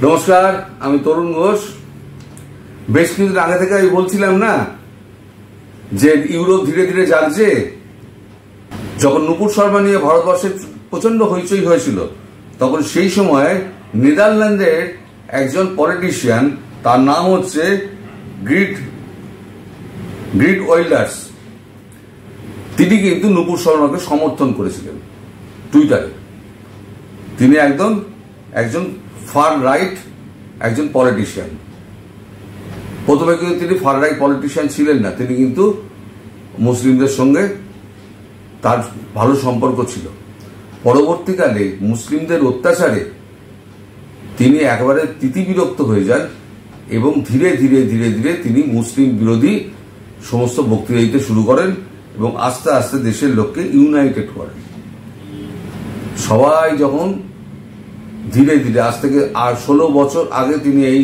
নমস্কার, আমি তরুণ ঘোষ। বেশ কিছুদিন আগে থেকে আমি বলছিলাম না যে ইউরোপ ধীরে ধীরে জাগছে। যখন নুপুর শর্মা নিয়ে ভারতবর্ষে প্রচন্ড হইচই হয়েছিল, তখন সেই সময় নেদারল্যান্ডের একজন পলিটিশিয়ান, তার নাম হচ্ছে গ্রিট ওয়েল্ডার্স, তিনি কিন্তু নুপুর শর্মাকে সমর্থন করেছিলেন টুইটারে। তিনি একজন ফার রাইট একজন পলিটিশিয়ান। প্রথমে কিন্তু তিনি ফার রাইট পলিটিশিয়ান ছিলেন না, তিনি কিন্তু মুসলিমদের সঙ্গে তার ভালো সম্পর্ক ছিল। পরবর্তীকালে মুসলিমদের অত্যাচারে তিনি একেবারে তিতিবিরক্ত হয়ে যান এবং ধীরে ধীরে ধীরে ধীরে তিনি মুসলিম বিরোধী সমস্ত বক্তৃতা দিতে শুরু করেন এবং আস্তে আস্তে দেশের লোককে ইউনাইটেড করেন। সবাই যখন ধীরে ধীরে, আজ থেকে আর 16 বছর আগে তিনি এই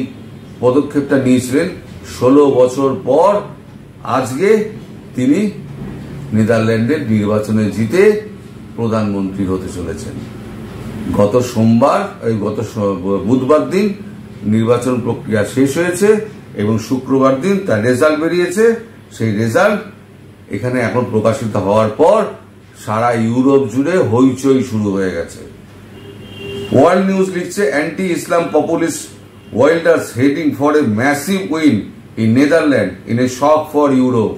পদক্ষেপটা নিয়েছিলেন, 16 বছর পর আজকে তিনি নেদারল্যান্ডের নির্বাচনে জিতে প্রধানমন্ত্রী হতে চলেছেন। গত বুধবার দিন নির্বাচন প্রক্রিয়া শেষ হয়েছে এবং শুক্রবার দিন তার রেজাল্ট বেরিয়েছে। সেই রেজাল্ট এখানে এখন প্রকাশিত হওয়ার পর সারা ইউরোপ জুড়ে হইচই শুরু হয়ে গেছে। ওয়ার্ল্ড নিউজ লিখছে, anti Islam populist Wilders heading for a massive win in Netherland in a shock for Europe.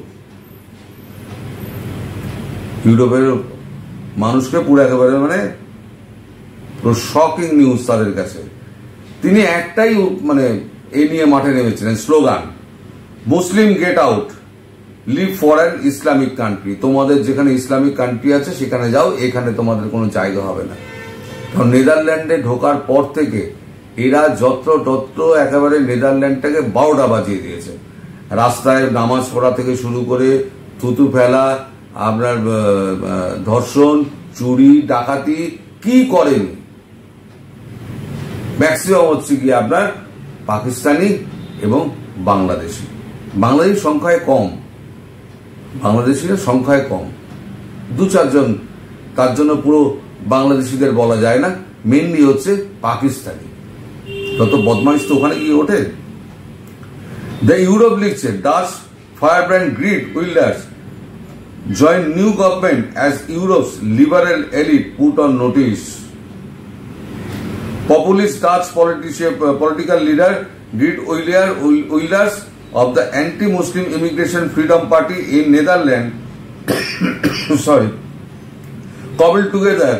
ইউরোপের মানুষকে পুরো একেবারে শকিং নিউজ তাদের কাছে। তিনি একটাই এ নিয়ে মাঠে নেমেছিলেন, slogan, Muslim get out, leave for an Islamic country. তোমাদের যেখানে ইসলামিক কান্ট্রি আছে সেখানে যাও, এখানে তোমাদের কোনো জায়গা হবে না। কারণ নেদারল্যান্ডে ঢোকার পর থেকে এরা যত্র একেবারে নেদারল্যান্ডটাকে 12টা বাজিয়ে দিয়েছে। রাস্তায় নামাজ পড়া থেকে শুরু করে থুতু ফেলা, আপনার ধর্ষণ, চুরি, ডাকাতি, কি করেনি। ম্যাক্সিমাম হচ্ছে কি আপনার পাকিস্তানি এবং বাংলাদেশি। বাংলাদেশি সংখ্যায় কম, বাংলাদেশিরা সংখ্যায় কম, 2-4 জন। তার জন্য পুরো বাংলাদেশিদের বলা যায় না, মেনলি হচ্ছে পাকিস্তানি। যত বদমাইশ তো ওখানে গিয়ে ওঠে। দ্য ইউরোপ লিখছে, Dutch firebrand Geert Wilders join new government as Europe's liberal elite put on notice. Populist Dutch political leader Geert Wilders of the anti-Muslim Immigration Freedom Party in Netherlands cobbled together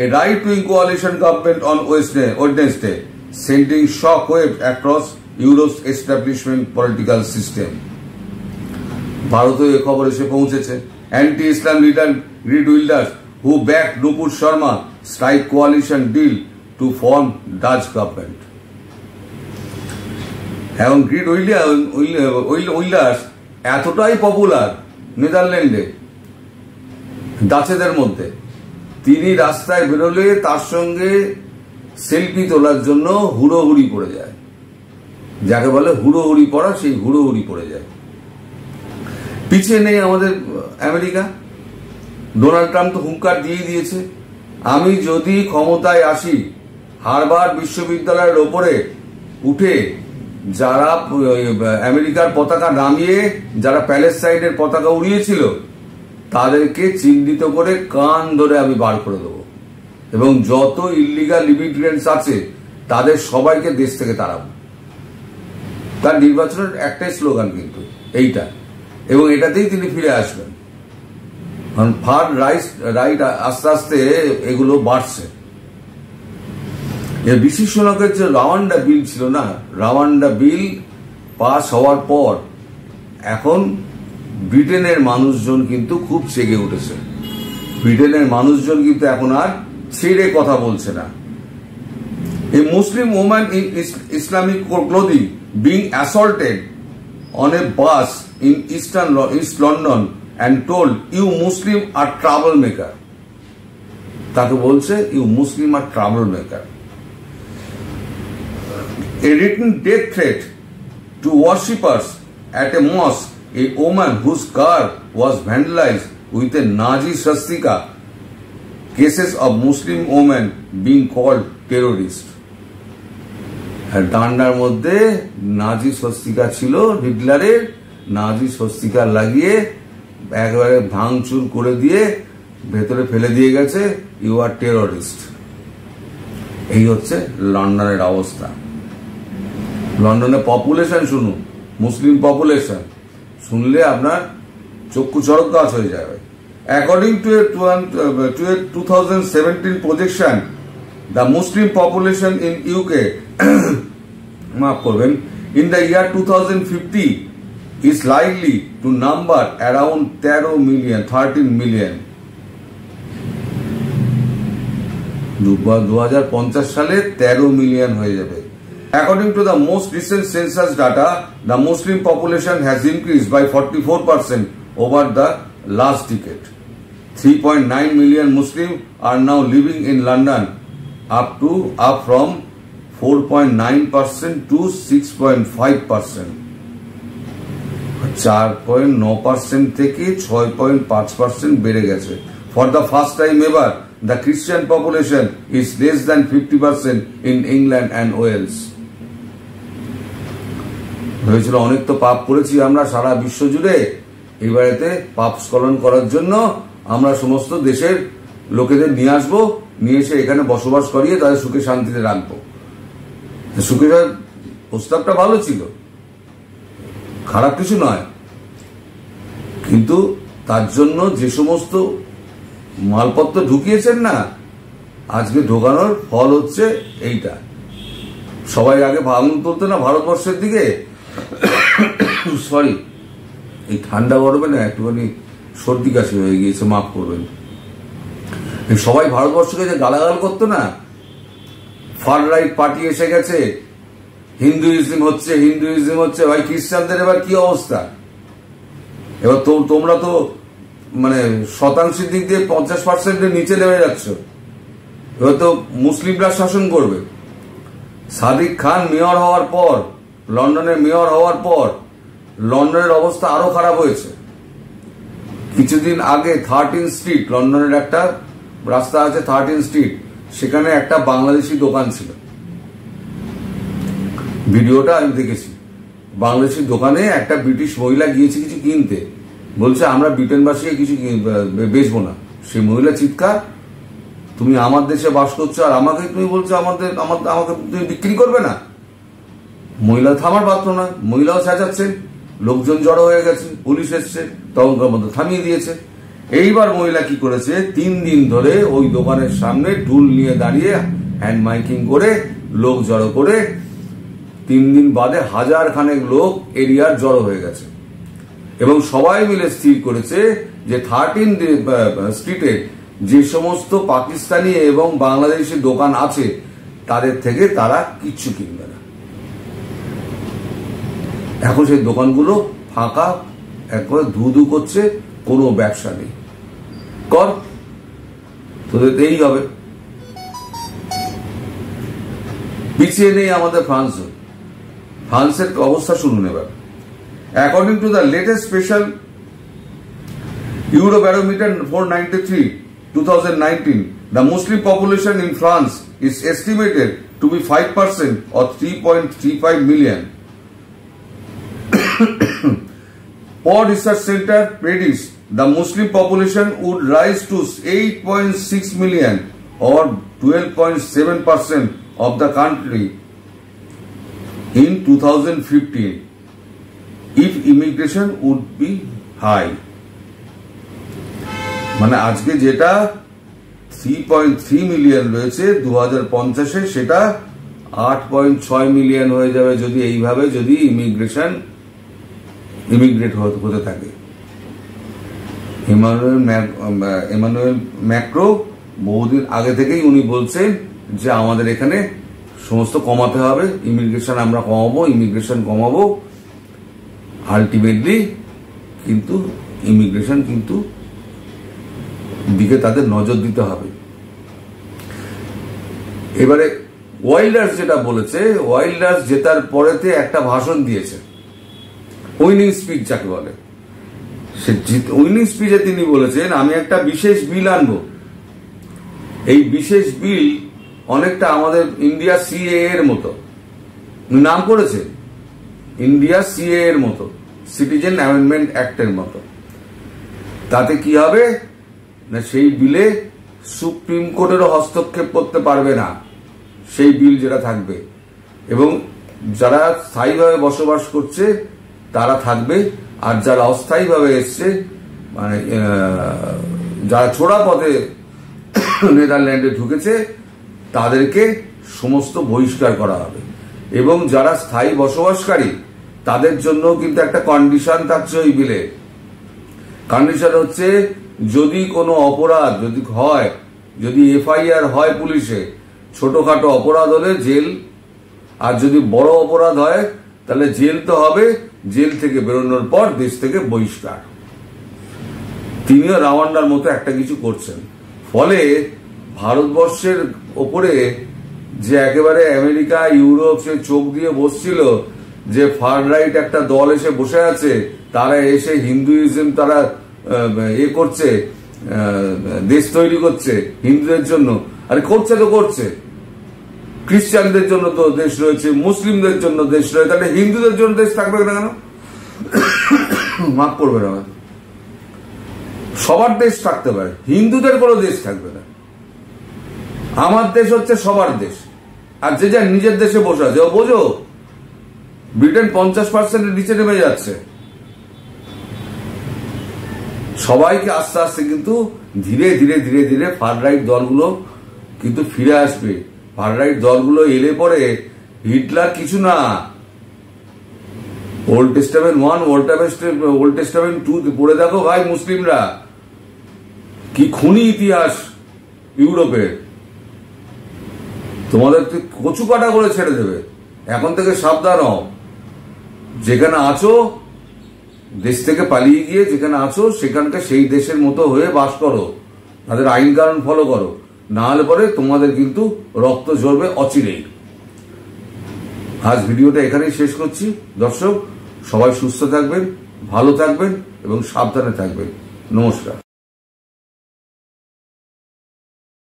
a right-wing coalition government on Wednesday, sending shockwaves across Europe's establishment political system. ভারতে এই খবর এসে পৌঁছেছে। Anti-Islam leader Geert Wilders, who backed Nupur Sharma, strike coalition deal to form Dutch government. এবং grit উইল্ডার্স এতটাই popular নেদারল্যান্ডে ডাচেদের মধ্যে, তিনি রাস্তায় বেরোলে তার সঙ্গে সেলফি তোলার জন্য হুড়োহুড়ি পড়ে যায়। যাকে বলে হুড়োহুড়ি পড়া, সেই হুড়োহুড়ি পড়ে যায়। পিছিয়ে নেই আমাদের আমেরিকা। ডোনাল্ড ট্রাম্প তো হুঙ্কার দিয়ে দিয়েছে, আমি যদি ক্ষমতায় আসি, হার্ভার্ড বিশ্ববিদ্যালয়ের ওপরে উঠে যারা আমেরিকার পতাকা নামিয়ে যারা প্যালেস্টাইনের পতাকা উড়িয়েছিল তাদেরকে চিহ্নিত করে কান ধরে আমি বার করে দেবো এবং যত ইল্লিগাল ইমিগ্রেন্টস আছে তাদের সবাইকে দেশ থেকে তাড়াবো। তার নির্বাচনের একটাই স্লোগান কিন্তু এইটা, এবং এটাতেই তিনি ফিরে আসবেন। কারণ ফার রাইট আস্তে আস্তে এগুলো বাড়ছে। এর বিশিষ্টজনকের যে রাওয়ান্ডা বিল ছিল না, রাওয়ান্ডা বিল পাস হওয়ার পর এখন ব্রিটেনের মানুষজন কিন্তু খুব চেগে উঠেছে। ব্রিটেনের মানুষজন কিন্তু এখন আর ছেড়ে কথা বলছে না। A Muslim woman in Islamic clothing being assaulted on a bus in East London and told, "You Muslim are troublemaker." তাকে বলছে, "You Muslim are troublemaker." A written death threat to worshippers at a mosque, a woman whose car was vandalized with a Nazi swastika, cases of Muslim women being called terrorists. ডান্ডার মধ্যে নাজি স্বস্তিকা ছিল, হিটলারের নাজি স্বস্তিকা লাগিয়ে একেবারে ভাঙচুর করে দিয়ে ভেতরে ফেলে দিয়ে গেছে, ইউ আর টেররিস্ট। এই হচ্ছে লন্ডনের অবস্থা। লন্ডনের পপুলেশন শুনুন, মুসলিম পপুলেশন শুনলে আপনার চক্ষু চড়ক গাছ হয়ে যাবে। According to A 2017 projection, the Muslim population in UK মাফ করবেন, in the year 2050 is likely to number around 13 million। 2050 সালে 13 মিলিয়ন হয়ে যাবে। According to the most recent census data, the Muslim population has increased by 44% over the last decade. 3.9 million Muslims are now living in London, up from 4.9% to 6.5%. 4.9% থেকে 6.5% বেড়ে গেছে। For the first time ever, the Christian population is less than 50% in England and Wales. হয়েছিল অনেক তো পাপ করেছি আমরা সারা বিশ্ব জুড়ে, এবারেতে পাপ স্খলন করার জন্য আমরা সমস্ত দেশের লোকেদের নিয়ে আসবো, নিয়ে এসে এখানে বসবাস করিয়ে তাদের সুখে শান্তিতে রাখবো। সুখে প্রস্তাবটা ভালো ছিল, খারাপ কিছু নয়, কিন্তু তার জন্য যে সমস্ত মালপত্র ঢুকিয়েছেন না, আজকে ঢোকানোর ফল হচ্ছে এইটা। সবাই আগে আঙুল তুলতো না ভারতবর্ষের দিকে, সরি এই ঠান্ডা গরমে না একটুখানি সর্দি কাশি হয়ে গিয়েছে, মাফ করবেন। সবাই ভারতবর্ষকে যে গালাগাল করতো না, ফার রাইট পার্টি এসে গেছে, হিন্দুইজম হচ্ছে, ভাই খ্রিস্টানদের এবার কি অবস্থা? এবার তোমরা তো মানে শতাংশের দিক দিয়ে 50%-এর নিচে নেমে যাচ্ছ। এবার তো মুসলিমরা শাসন করবে। সাদিক খান মেয়র হওয়ার পর, লন্ডনের মেয়র হওয়ার পর লন্ডনের অবস্থা আরো খারাপ হয়েছে। কিছুদিন আগে 13 স্ট্রিট, লন্ডনের একটা রাস্তা আছে 13 স্ট্রিট, সেখানে একটা বাংলাদেশি দোকান ছিল। ভিডিওটা আমি দেখেছি। বাংলাদেশি দোকানে একটা ব্রিটিশ মহিলা গিয়েছে কিছু কিনতে, বলছে আমরা ব্রিটেনবাসীকে কিছু বেচবো না। সেই মহিলা চিৎকার, তুমি আমার দেশে বাস করছো আর আমাকে তুমি বলছো আমাকে তুমি বিক্রি করবে না। মহিলা থামার পাত্র না, মহিলাও চেঁচাচ্ছেন, লোকজন জড়ো হয়ে গেছে, পুলিশ এসছে, তখনকার মধ্যে থামিয়ে দিয়েছে। এইবার মহিলা কি করেছে, 3 দিন ধরে ওই দোকানের সামনে টুল নিয়ে দাঁড়িয়ে হ্যান্ড মাইকিং করে লোক জড়ো করে 3 দিন বাদে 1000 খানেক লোক এরিয়ার জড়ো হয়ে গেছে এবং সবাই মিলে স্থির করেছে যে 13 স্ট্রিটে যে সমস্ত পাকিস্তানি এবং বাংলাদেশি দোকান আছে তাদের থেকে তারা কিচ্ছু কিনবে না। এখন সেই দোকানগুলো ফাঁকা, একবার ধু করছে, কোনো ব্যবসা নেই। কর, তোদের এই হবে। পিছিয়ে নেই আমাদের ফ্রান্সের অবস্থা শুনুন এবার। According to the latest special Eurobarometer 493 2019, the Muslim population in France is estimated to be 5% or 3.35 million. Pew Research Center predicts the Muslim population would rise to 8.6 million or 12.7% of the country in 2015 if immigration would be high. মানে আজকে যেটা 3.3 million রয়েছে 2050-এ সেটা 8.6 million হয়ে যাবে যদি এইভাবে যদি ইমিগ্রেট হতে থাকে। ইমানুয়েল ম্যাক্রো বহুদিন আগে থেকেই উনি বলছেন যে আমাদের এখানে সমস্ত কমাতে হবে, আমরা ইমিগ্রেশন কমাবো। আলটিমেটলি কিন্তু ইমিগ্রেশন দিকে তাদের নজর দিতে হবে। এবারে ওয়াইল্ডার্স যেটা বলেছে, ওয়াইল্ডার্স জেতার পরেতে একটা ভাষণ দিয়েছে, উইনিং স্পিচ যাকে বলে। সে উইনিং স্পিচে তিনি বলেছেন আমি একটা বিশেষ বিল আনবো। এই বিশেষ বিল অনেকটা আমাদের ইন্ডিয়া সিএএ এর মতো। নাম করেছে ইন্ডিয়া সিএ এর মতো, সিটিজেন অ্যামেন্ডমেন্ট অ্যাক্টের মতো। তাতে কি হবে না, সেই বিলে সুপ্রিম কোর্টেরও হস্তক্ষেপ করতে পারবে না সেই বিল যেটা থাকবে, এবং যারা স্থায়ীভাবে বসবাস করছে তারা থাকবে, আর যারা অস্থায়ীভাবে এসছে মানে যারা ছোড়া পথে নেদারল্যান্ডে ঢুকেছে তাদেরকে সমস্ত বহিষ্কার করা হবে। এবং যারা স্থায়ী বসবাসকারী তাদের জন্য কিন্তু একটা কন্ডিশন থাকছে ওই বিলে। কন্ডিশন হচ্ছে, যদি কোনো অপরাধ যদি হয়, যদি এফআইআর হয় পুলিশে, ছোটখাটো অপরাধ হলে জেল, আর যদি বড় অপরাধ হয় তাহলে জেল তো হবে, জেল থেকে বেরোনোর পর দেশ থেকে বহিষ্কার। তিনিও রাওয়ান্ডার মতো একটা কিছু করছেন। ফলে ভারতবর্ষের ওপরে যে একেবারে আমেরিকা ইউরোপ সে চোখ দিয়ে বসছিল যে ফার রাইট একটা দল এসে বসে আছে, তারা এসে হিন্দুইজম তারা করছে, দেশ তৈরি করছে হিন্দুদের জন্য। আরে করছে তো করছে, খ্রিস্টানদের জন্য তো দেশ রয়েছে, মুসলিমদের জন্য দেশ রয়েছে, তাহলে হিন্দুদের জন্য দেশ থাকবে না কেন? মাফ করবে না, সবার দেশ থাকতে পারে, হিন্দুদের কোনো দেশ থাকবে না। আমার দেশ হচ্ছে সবার দেশ। আর যে যা নিজের দেশে বসে আছে, ও বোঝো ব্রিটেন 50% নিচে নেমে যাচ্ছে। সবাইকে আস্তে আস্তে কিন্তু ধীরে ধীরে ধীরে ধীরে ফার রাইট দলগুলো কিন্তু ফিরে আসবে। ফার রাইট দলগুলো এলে পরে হিটলার কিছু না, ওল্ড টেস্টামেন্ট 1 ওল্ড টেস্টামেন্ট 2 পড়ে দেখো ভাই, মুসলিমরা কি খুনি ইতিহাস ইউরোপের, তোমাদের কচু কাটা করে ছেড়ে দেবে। এখন থেকে সাবধান হও, যেখানে আছো দেশ থেকে পালিয়ে গিয়ে যেখানে আছো সেখানকার সেই দেশের মতো হয়ে বাস করো, তাদের আইন কানুন ফলো করো, না হলে পরে তোমাদের কিন্তু রক্ত ঝরবে অচিরেই। আজ ভিডিওটা এখানেই শেষ করছি। দর্শক সবাই সুস্থ থাকবেন, ভালো থাকবেন এবং সাবধানে থাকবেন। নমস্কার।